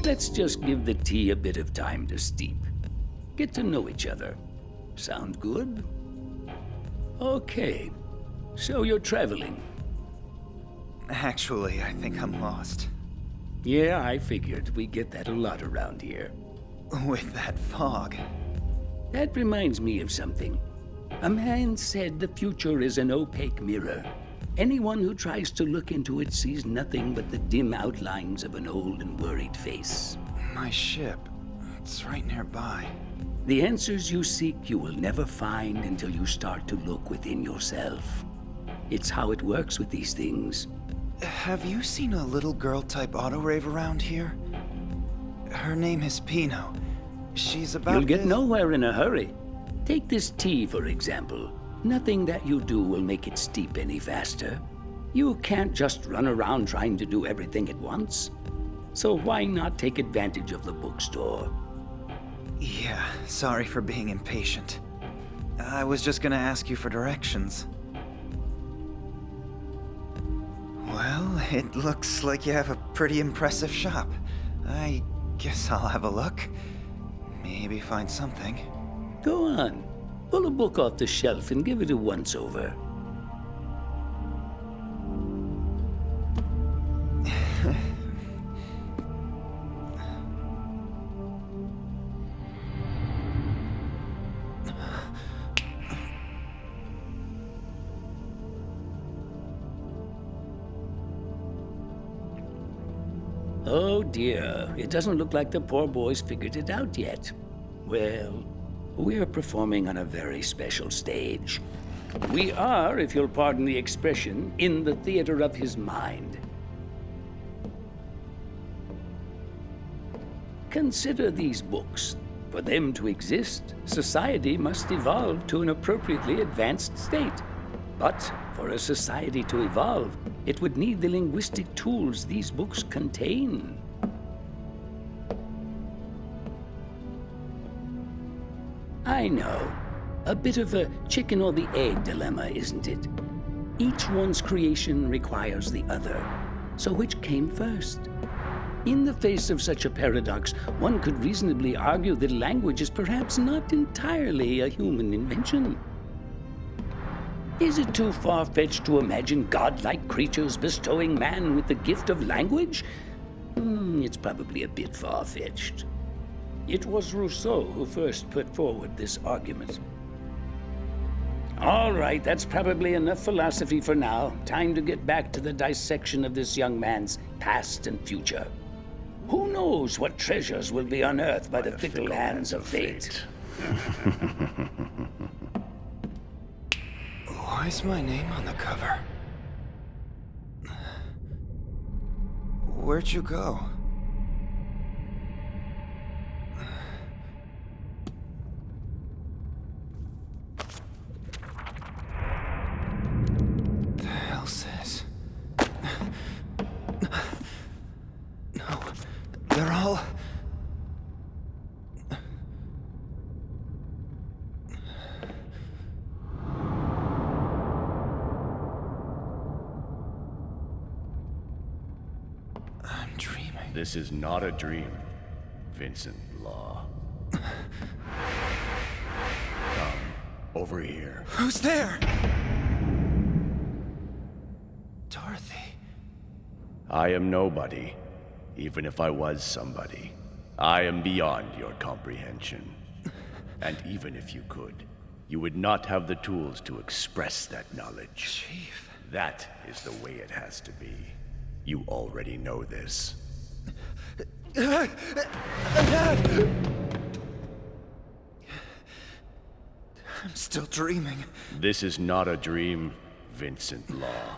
Let's just give the tea a bit of time to steep. Get to know each other. Sound good? Okay. So you're traveling. Actually, I think I'm lost. Yeah, I figured. We get that a lot around here. With that fog. That reminds me of something. A man said the future is an opaque mirror. Anyone who tries to look into it sees nothing but the dim outlines of an old and worried face. My ship. It's right nearby. The answers you seek you will never find until you start to look within yourself. It's how it works with these things. Have you seen a little girl-type AutoReivs around here? Her name is Pino. She's about You'll get nowhere in a hurry. Take this tea, for example. Nothing that you do will make it steep any faster. You can't just run around trying to do everything at once. So why not take advantage of the bookstore? Yeah, sorry for being impatient. I was just gonna ask you for directions. Well, it looks like you have a pretty impressive shop. I guess I'll have a look. Maybe find something. Go on. Pull a book off the shelf and give it a once-over. Oh dear, it doesn't look like the poor boy's figured it out yet. Well, we're performing on a very special stage. We are, if you'll pardon the expression, in the theater of his mind. Consider these books. For them to exist, society must evolve to an appropriately advanced state. But for a society to evolve, it would need the linguistic tools these books contain. I know. A bit of a chicken or the egg dilemma, isn't it? Each one's creation requires the other. So which came first? In the face of such a paradox, one could reasonably argue that language is perhaps not entirely a human invention. Is it too far-fetched to imagine godlike creatures bestowing man with the gift of language? It's probably a bit far-fetched. It was Rousseau who first put forward this argument. All right, that's probably enough philosophy for now. Time to get back to the dissection of this young man's past and future. Who knows what treasures will be unearthed by the fickle hands of fate? Why's my name on the cover? Where'd you go? The hell says? No, they're all... This is not a dream, Vincent Law. Come, over here. Who's there? Dorothy. I am nobody, even if I was somebody. I am beyond your comprehension. And even if you could, you would not have the tools to express that knowledge. Chief. That is the way it has to be. You already know this. I'm still dreaming. This is not a dream, Vincent Law.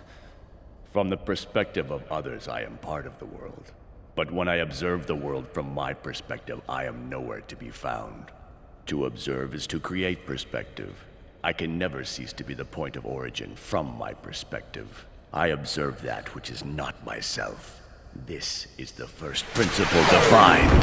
From the perspective of others, I am part of the world. But when I observe the world from my perspective, I am nowhere to be found. To observe is to create perspective. I can never cease to be the point of origin from my perspective. I observe that which is not myself. This is the first principle defined.